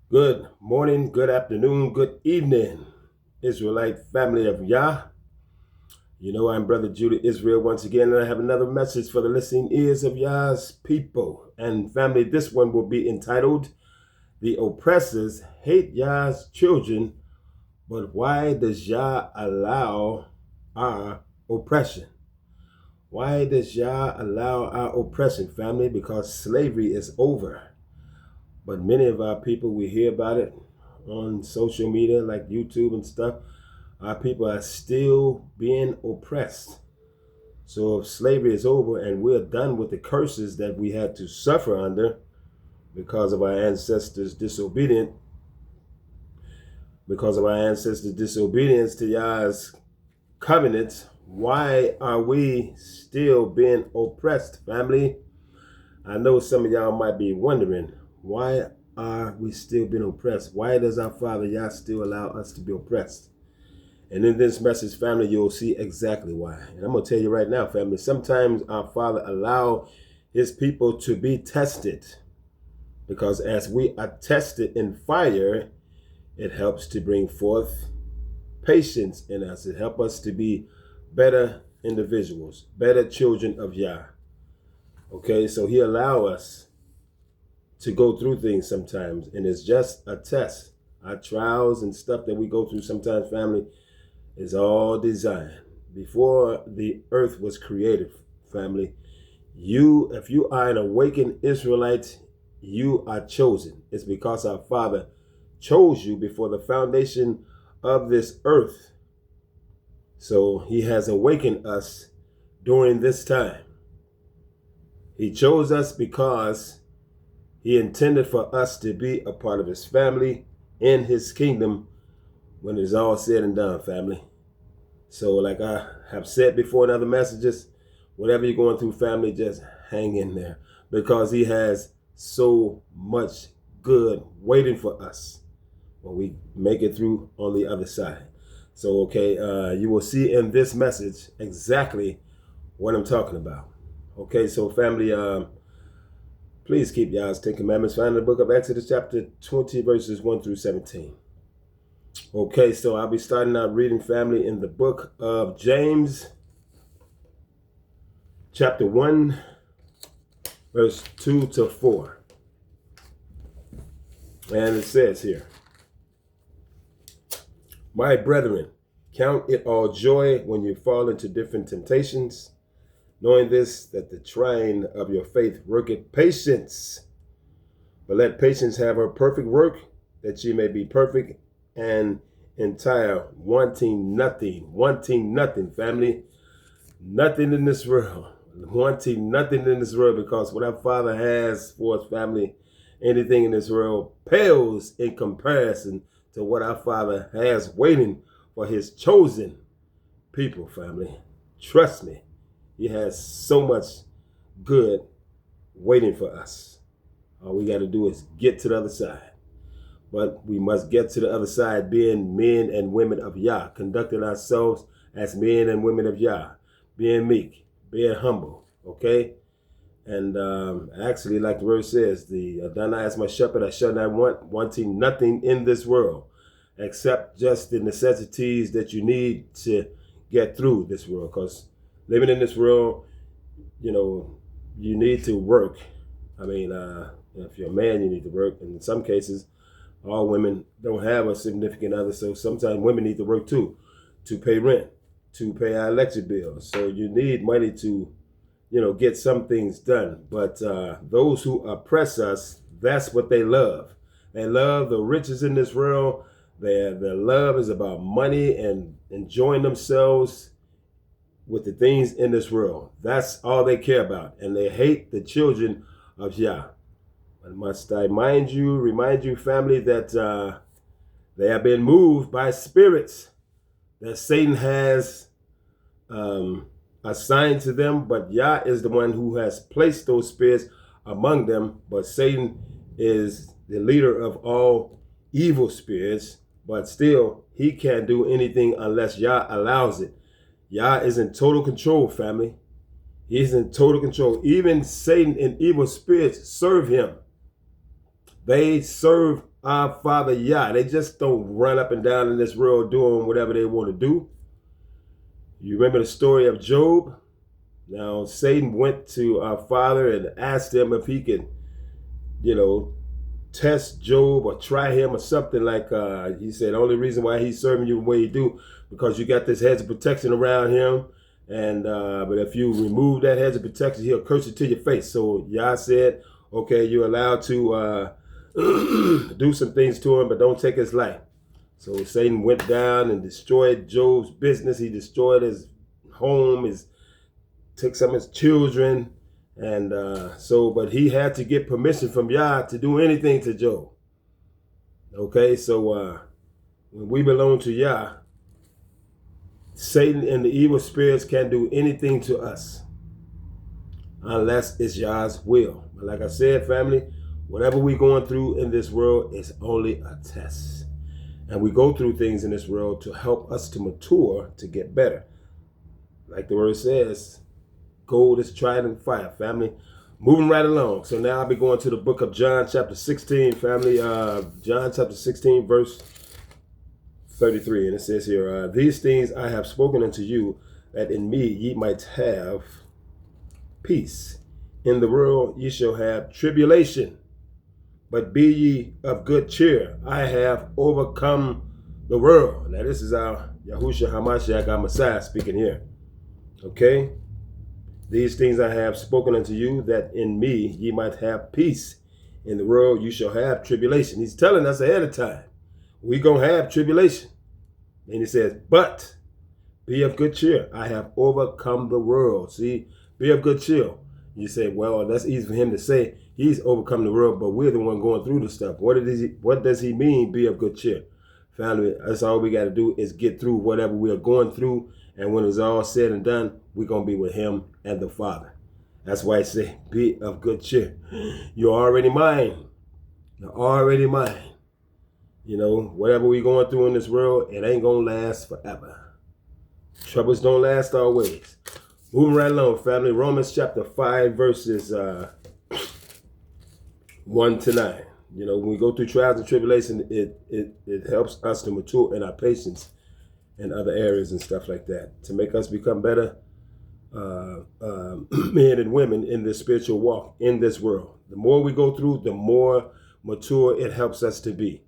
Good morning, good afternoon, good evening, Israelite family of Yah. You know, I'm Brother Judah Israel once again, and I have another message for the listening ears of Yah's people and family. This one will be entitled, The Oppressors Hate Yah's Children, but Why Does Yah Allow Our Oppression? Why does Yah allow our oppression, family? Because slavery is over. But many of our people, we hear about it on social media like YouTube and stuff. Our people are still being oppressed. So if slavery is over and we're done with the curses that we had to suffer under because of our ancestors' disobedience to Yah's covenants, why are we still being oppressed, family? I know some of y'all might be wondering, why are we still being oppressed? Why does our Father Yah still allow us to be oppressed? And in this message, family, you'll see exactly why. And I'm going to tell you right now, family, sometimes our Father allow his people to be tested, because as we are tested in fire, it helps to bring forth patience in us. It helps us to be better individuals, better children of Yah. Okay, so he allow us to go through things sometimes, and it's just a test. Our trials and stuff that we go through sometimes, family, is all designed. Before the earth was created, family, if you are an awakened Israelite, you are chosen. It's because our Father chose you before the foundation of this earth. So he has awakened us during this time. He chose us because he intended for us to be a part of his family in his kingdom when it's all said and done, family. So like I have said before in other messages, whatever you're going through, family, just hang in there, because he has so much good waiting for us when we make it through on the other side. So, okay, you will see in this message exactly what I'm talking about. Okay, so family, please keep Yah's 10 Commandments found in the book of Exodus chapter 20, verses 1 through 17. Okay, so I'll be starting out reading, family, in the book of James, chapter 1, verse 2 to 4. And it says here, My brethren, count it all joy when you fall into different temptations, knowing this, that the trying of your faith worketh patience. But let patience have her perfect work, that ye may be perfect and entire, wanting nothing, family. Nothing in this world. Wanting nothing in this world, because what our Father has for us, family, anything in this world pales in comparison to what our Father has waiting for his chosen people, family. Trust me, he has so much good waiting for us. All we got to do is get to the other side. But we must get to the other side being men and women of Yah, conducting ourselves as men and women of Yah, being meek, being humble, okay? And actually, like the word says, the Adonai is my shepherd, I shall not want, wanting nothing in this world, except just the necessities that you need to get through this world. Because living in this world, you know, you need to work. I mean, if you're a man, you need to work. And in some cases, all women don't have a significant other, so sometimes women need to work too, to pay rent, to pay our electric bills. So you need money to, get some things done. But those who oppress us, that's what they love. They love the riches in this world. Their love is about money and enjoying themselves with the things in this world. That's all they care about. And they hate the children of Yah. But must I remind you, family, that they have been moved by spirits that Satan has assigned to them, but Yah is the one who has placed those spirits among them. But Satan is the leader of all evil spirits, but still, he can't do anything unless Yah allows it. Yah is in total control, family. He's in total control. Even Satan and evil spirits serve him. They serve our Father Yah. They just don't run up and down in this world doing whatever they want to do. You remember the story of Job? Now, Satan went to our Father and asked him if he could, test Job or try him or something like. He said the only reason why he's serving you the way he do because you got this hedge of protection around him, and but if you remove that hedge of protection, he'll curse it to your face. So Yah said, okay, you're allowed to do some things to him, but don't take his life. So Satan went down and destroyed Job's business. He destroyed his home, took some of his children, and but he had to get permission from Yah to do anything to Job. Okay, so when we belong to Yah, Satan and the evil spirits can't do anything to us unless it's Yah's will. But like I said, family, whatever we're going through in this world is only a test. And we go through things in this world to help us to mature, to get better. Like the word says, gold is tried in fire, family. Moving right along. So now I'll be going to the book of John chapter 16, family. John chapter 16, verse 33. And it says here, these things I have spoken unto you, that in me ye might have peace. In the world ye shall have tribulation. But be ye of good cheer. I have overcome the world. Now this is our Yahushua HaMashiach, our Messiah, speaking here. Okay? These things I have spoken unto you, that in me ye might have peace. In the world you shall have tribulation. He's telling us ahead of time. We're going to have tribulation. And he says, but be of good cheer. I have overcome the world. See, be of good cheer. You say, well, that's easy for him to say. He's overcome the world, but we're the one going through the stuff. What does he mean, be of good cheer? Family, that's all we got to do is get through whatever we are going through. And when it's all said and done, we're going to be with him and the Father. That's why I say, be of good cheer. You're already mine. You're already mine. Whatever we're going through in this world, it ain't going to last forever. Troubles don't last always. Moving right along, family. Romans chapter 5, verses 1 to 9. When we go through trials and tribulation, it helps us to mature in our patience and other areas and stuff like that, to make us become better men and women in this spiritual walk in this world. The more we go through, the more mature it helps us to be.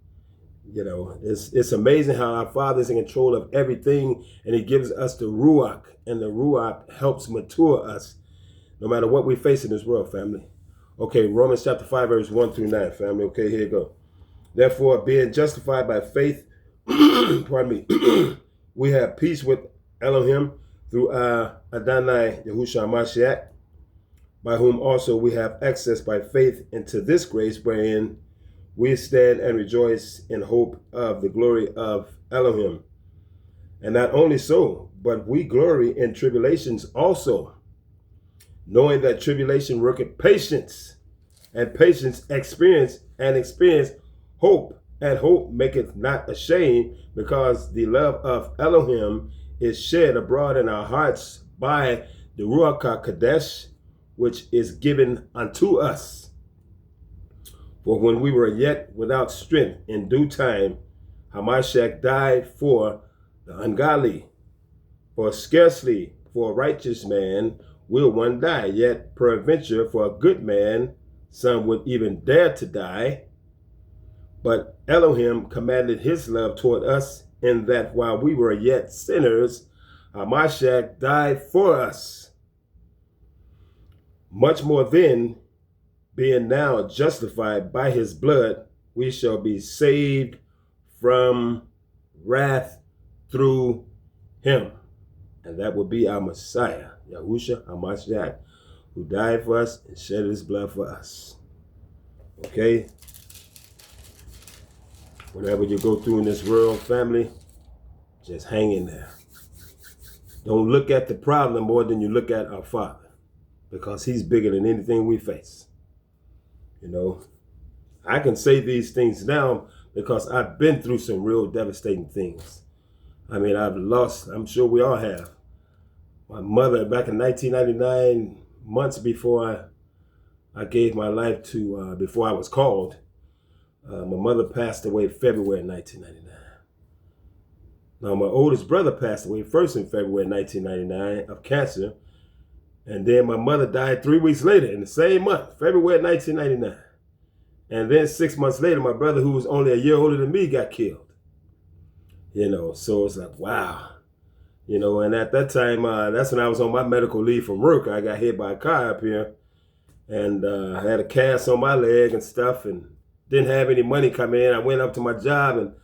It's amazing how our Father is in control of everything, and he gives us the Ruach, and the Ruach helps mature us no matter what we face in this world, family. Okay, Romans chapter 5, verse 1 through 9, family. Okay, here you go. Therefore, being justified by faith, pardon me, we have peace with Elohim through our Adonai Yahushua Mashiach, by whom also we have access by faith into this grace wherein we stand and rejoice in hope of the glory of Elohim. And not only so, but we glory in tribulations also, knowing that tribulation worketh patience, and patience experience, and experience hope, and hope maketh not ashamed, because the love of Elohim is shed abroad in our hearts by the Ruach HaKodesh, which is given unto us. For when we were yet without strength, in due time, Hamashiach died for the ungodly. For scarcely for a righteous man will one die, yet peradventure for a good man some would even dare to die. But Elohim commanded his love toward us, in that while we were yet sinners, Hamashiach died for us. Much more then, being now justified by his blood, we shall be saved from wrath through him. And that will be our Messiah, Yahushua HaMashiach, who died for us and shed his blood for us. Okay? Whatever you go through in this world, family, just hang in there. Don't look at the problem more than you look at our Father, because he's bigger than anything we face. I can say these things now because I've been through some real devastating things. I mean, I've lost, I'm sure we all have, my mother back in 1999, months before I gave my life to, before I was called. My mother passed away February 1999. Now, my oldest brother passed away first in February 1999 of cancer. And then my mother died 3 weeks later in the same month, February 1999. And then 6 months later, my brother, who was only a year older than me, got killed. So it's like, wow. And at that time, that's when I was on my medical leave from work. I got hit by a car up here. And I had a cast on my leg and stuff and didn't have any money coming in. I went up to my job and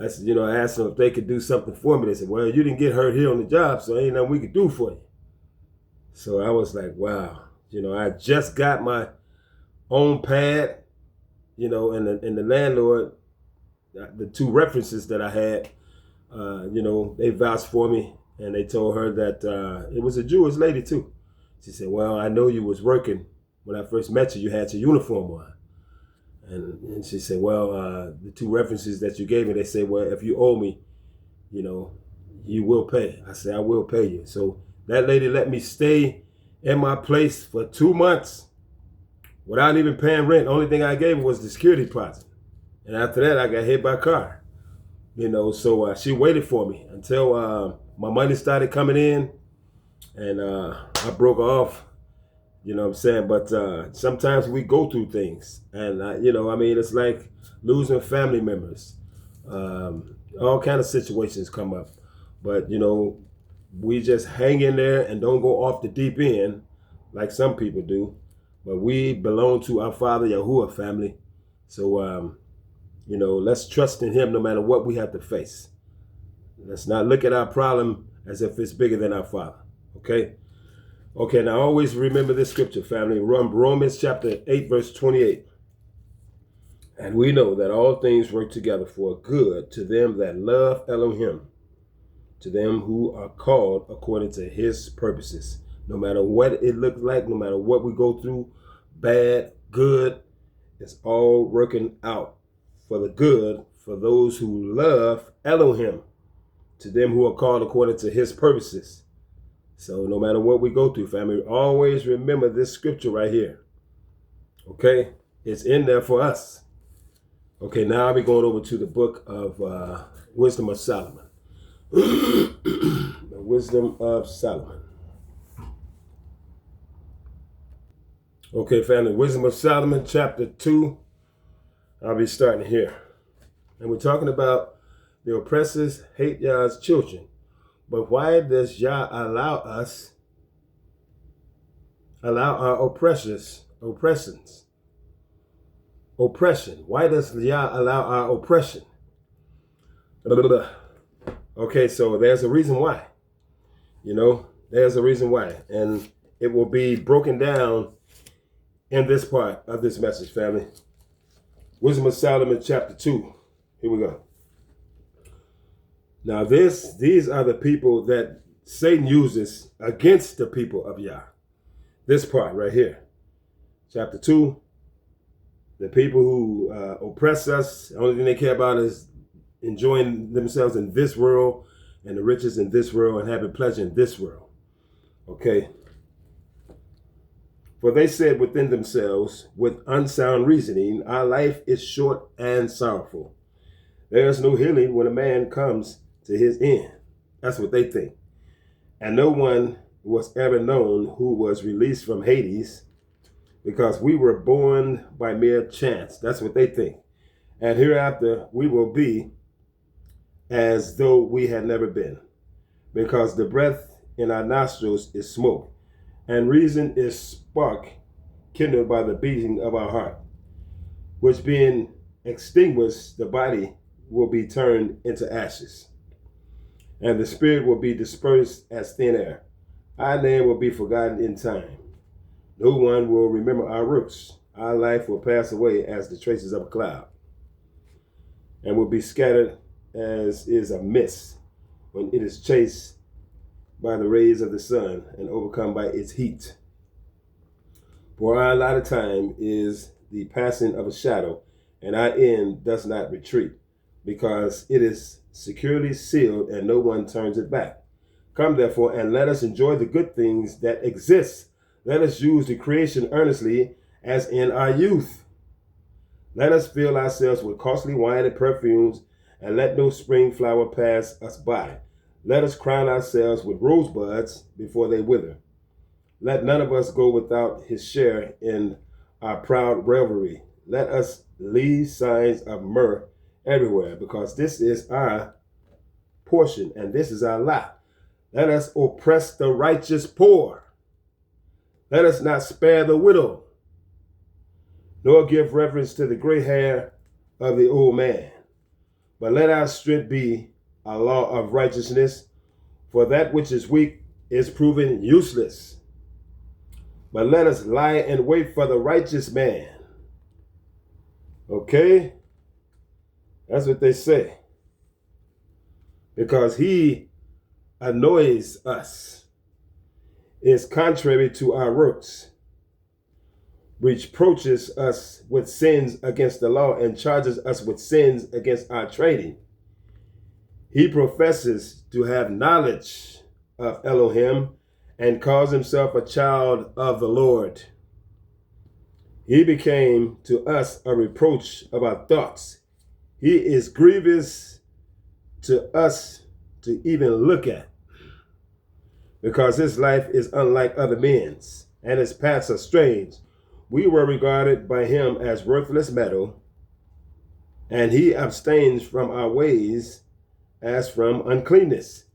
I said, I asked them if they could do something for me. They said, well, you didn't get hurt here on the job, so ain't nothing we could do for you. So I was like, wow. I just got my own pad, and the landlord, the two references that I had, they vouched for me and they told her that it was a Jewish lady too. She said, well, I know you was working. When I first met you, you had your uniform on. And she said, well, the two references that you gave me, they said, well, if you owe me, you will pay. I said, I will pay you. So that lady let me stay in my place for 2 months without even paying rent. The only thing I gave her was the security deposit. And after that, I got hit by a car. So she waited for me until my money started coming in. And I broke off. You know what I'm saying? But sometimes we go through things. And, it's like losing family members. All kind of situations come up. But, we just hang in there and don't go off the deep end like some people do. But we belong to our Father Yahuwah family. So, let's trust in him no matter what we have to face. Let's not look at our problem as if it's bigger than our Father. Okay? Okay, now always remember this scripture, family. Romans chapter 8, verse 28. And we know that all things work together for good to them that love Elohim, to them who are called according to his purposes. No matter what it looks like, no matter what we go through, bad, good, it's all working out for the good for those who love Elohim, to them who are called according to his purposes. So no matter what we go through, family, always remember this scripture right here. Okay? It's in there for us. Okay, now I'll be going over to the book of Wisdom of Solomon. The Wisdom of Solomon. Okay, family, Wisdom of Solomon, chapter 2. I'll be starting here. And we're talking about the oppressors hate Yah's children. But why does Yah allow our oppression? Why does Yah allow our oppression? Okay, so there's a reason why. There's a reason why. And it will be broken down in this part of this message, family. Wisdom of Solomon, chapter 2. Here we go. Now these are the people that Satan uses against the people of Yah. This part right here. Chapter 2. The people who oppress us, the only thing they care about is enjoying themselves in this world and the riches in this world and having pleasure in this world. Okay. For they said within themselves, with unsound reasoning, our life is short and sorrowful. There is no healing when a man comes to his end. That's what they think. And no one was ever known who was released from Hades, because we were born by mere chance. That's what they think. And hereafter we will be as though we had never been, because the breath in our nostrils is smoke, and reason is spark kindled by the beating of our heart, which being extinguished, the body will be turned into ashes, and the spirit will be dispersed as thin air. Our name will be forgotten in time. No one will remember our works. Our life will pass away as the traces of a cloud, and will be scattered as is a mist when it is chased by the rays of the sun and overcome by its heat. For our allotted time is the passing of a shadow, and our end does not retreat, because it is securely sealed and no one turns it back. Come therefore and let us enjoy the good things that exist. Let us use the creation earnestly as in our youth. Let us fill ourselves with costly wine and perfumes, and let no spring flower pass us by. Let us crown ourselves with rosebuds before they wither. Let none of us go without his share in our proud revelry. Let us leave signs of myrrh everywhere, because this is our portion and this is our lot. Let us oppress the righteous poor. Let us not spare the widow, nor give reverence to the gray hair of the old man. But let our strength be a law of righteousness, for that which is weak is proven useless. But let us lie in wait for the righteous man. Okay? That's what they say. Because he annoys us, is contrary to our works, reproaches us with sins against the law, and charges us with sins against our trading. He professes to have knowledge of Elohim and calls himself a child of the Lord. He became to us a reproach of our thoughts. He is grievous to us to even look at, because his life is unlike other men's, and his paths are strange. We were regarded by him as worthless metal, and he abstains from our ways as from uncleanness.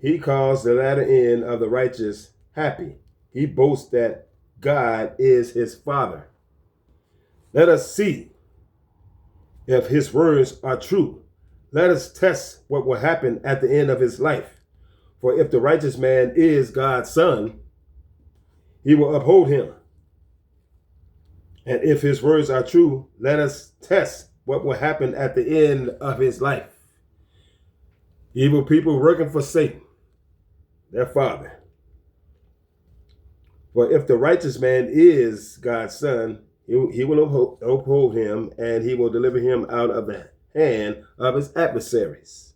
He calls the latter end of the righteous happy. He boasts that God is his Father. Let us see if his words are true. Let us test what will happen at the end of his life. For if the righteous man is God's son, he will uphold him. And if his words are true, let us test what will happen at the end of his life. Evil people working for Satan, their father. For if the righteous man is God's son, he will uphold him, and he will deliver him out of the hand of his adversaries.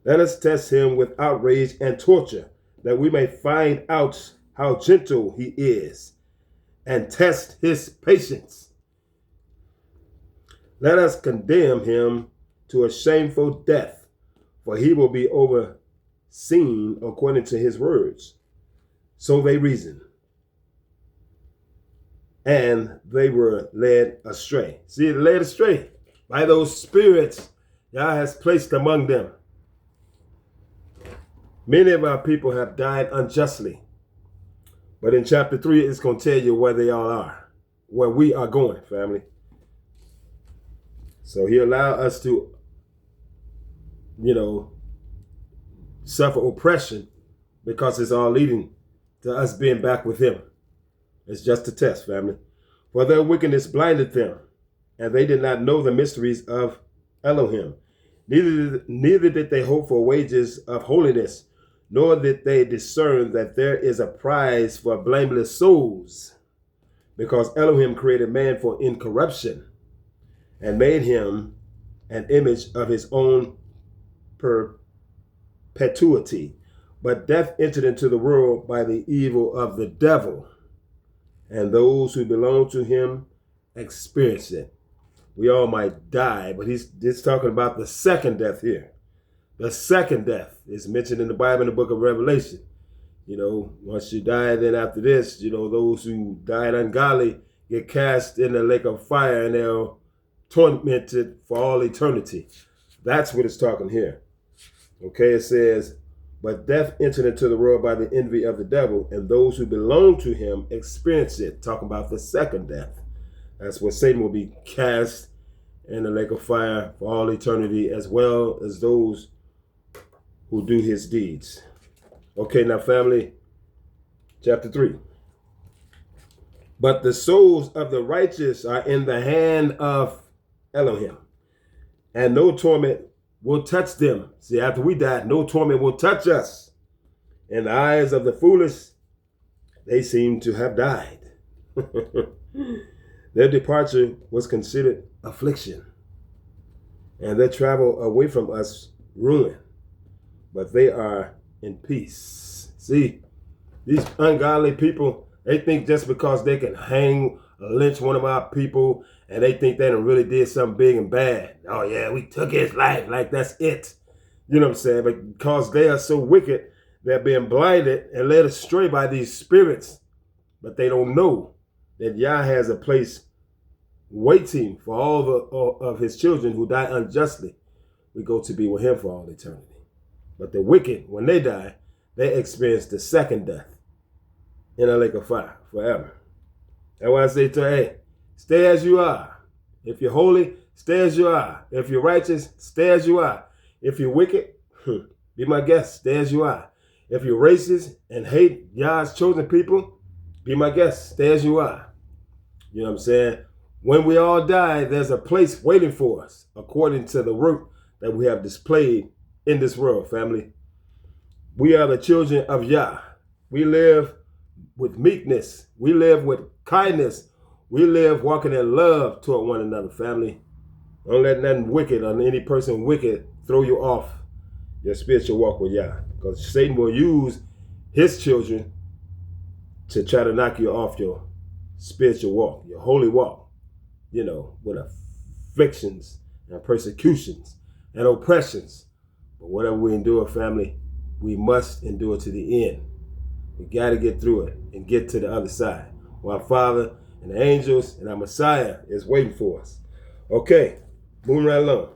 Let us test him with outrage and torture, that we may find out how gentle he is, and test his patience. Let us condemn him to a shameful death, for he will be overseen according to his words. So they reasoned, and they were led astray. See, led astray by those spirits Yah has placed among them. Many of our people have died unjustly. But in chapter 3, it's going to tell you where they all are, where we are going, family. So he allowed us to, suffer oppression, because it's all leading to us being back with him. It's just a test, family. For their wickedness blinded them, and they did not know the mysteries of Elohim. Neither did they hope for wages of holiness, nor did they discern that there is a prize for blameless souls, because Elohim created man for incorruption and made him an image of his own perpetuity. But death entered into the world by the evil of the devil, and those who belong to him experienced it. We all might die, but he's talking about the second death here. The second death is mentioned in the Bible in the book of Revelation. Once you die, then after this, those who died ungodly get cast in the lake of fire, and they're tormented for all eternity. That's what it's talking here. Okay, it says, but death entered into the world by the envy of the devil, and those who belong to him experience it. Talking about the second death. That's where Satan will be cast in the lake of fire for all eternity, as well as those who do his deeds. Okay, now family, chapter 3. But the souls of the righteous are in the hand of Elohim, and no torment will touch them. See, after we die, no torment will touch us. In the eyes of the foolish, they seem to have died. Their departure was considered affliction, and their travel away from us ruin. But they are in peace. See, these ungodly people, they think just because they can hang lynch one of our people and they think they done really did something big and bad. Oh yeah, we took his life, like that's it. You know what I'm saying? But because they are so wicked, they're being blinded and led astray by these spirits. But they don't know that Yah has a place waiting for all of his children who die unjustly. We go to be with him for all eternity. But the wicked, when they die, they experience the second death in a lake of fire forever. That's why I say to her, hey, stay as you are. If you're holy, stay as you are. If you're righteous, stay as you are. If you're wicked, be my guest, stay as you are. If you're racist and hate Yah's chosen people, be my guest, stay as you are. You know what I'm saying? When we all die, there's a place waiting for us, according to the work that we have displayed in this world, family. We are the children of Yah. We live with meekness. We live with kindness. We live walking in love toward one another, family. Don't let nothing wicked or any person wicked throw you off your spiritual walk with Yah. Because Satan will use his children to try to knock you off your spiritual walk, your holy walk, you know, with afflictions and persecutions and oppressions. But whatever we endure, family, we must endure to the end. We got to get through it and get to the other side. While our Father and the angels and our Messiah is waiting for us. Okay, moving right along.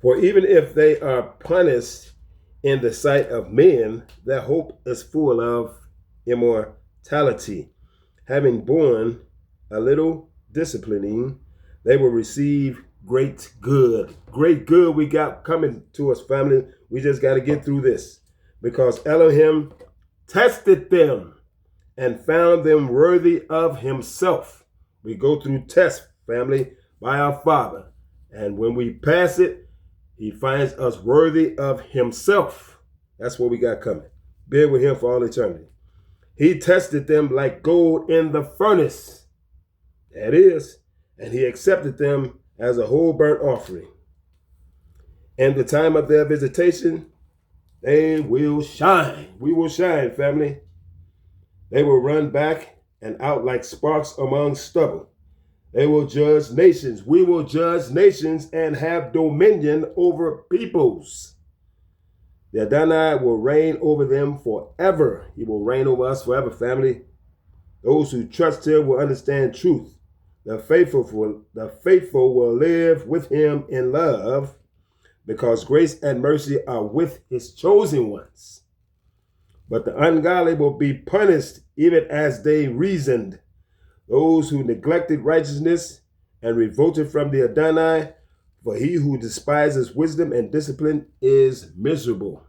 For even if they are punished in the sight of men, their hope is full of immortality. Having borne a little disciplining, they will receive great good. Great good we got coming to us, family. We just got to get through this. Because Elohim tested them and found them worthy of himself. We go through tests, family, by our Father. And when we pass it, he finds us worthy of himself. That's what we got coming. Bear with him for all eternity. He tested them like gold in the furnace. That is. And he accepted them as a whole burnt offering. And the time of their visitation, they will shine. We will shine, family. They will run back and out like sparks among stubble. They will judge nations. We will judge nations and have dominion over peoples. The Adonai will reign over them forever. He will reign over us forever, family. Those who trust him will understand truth. The faithful will live with him in love, because grace and mercy are with his chosen ones. But the ungodly will be punished even as they reasoned. Those who neglected righteousness and revolted from the Adonai, for he who despises wisdom and discipline is miserable.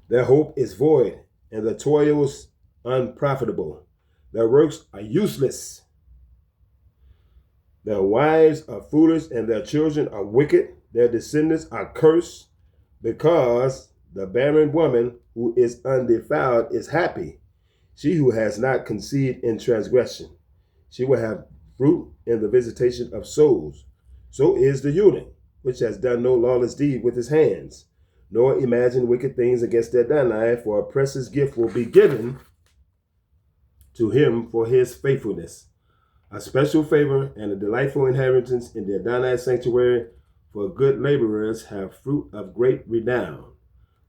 Their hope is void, and their toils unprofitable. Their works are useless. Their wives are foolish, and their children are wicked. Their descendants are cursed, because the barren woman who is undefiled is happy, she who has not conceived in transgression. She will have fruit in the visitation of souls. So is the eunuch, which has done no lawless deed with his hands, nor imagine wicked things against the Adonai, for a precious gift will be given to him for his faithfulness. A special favor and a delightful inheritance in the Adonai sanctuary, for good laborers have fruit of great renown.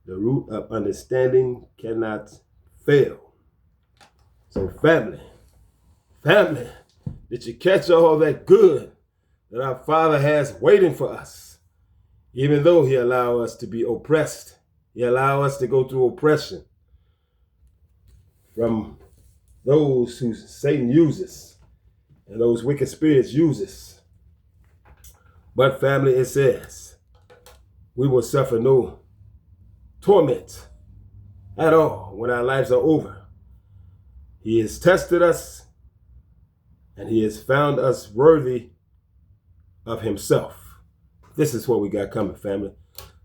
The root of understanding cannot fail. So family, did you catch all that good that our Father has waiting for us? Even though he allow us to be oppressed, he allow us to go through oppression from those who Satan uses and those wicked spirits uses. But family, it says, we will suffer no torment at all when our lives are over. He has tested us, and he has found us worthy of himself. This is what we got coming, family.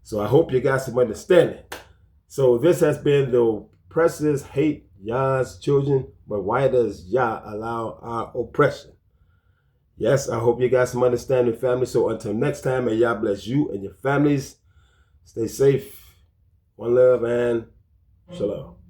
So I hope you got some understanding. So this has been the oppressors hate Yah's children, but why does Yah allow our oppression? Yes, I hope you got some understanding, family. So until next time, may Yah bless you and your families. Stay safe. One love and shalom.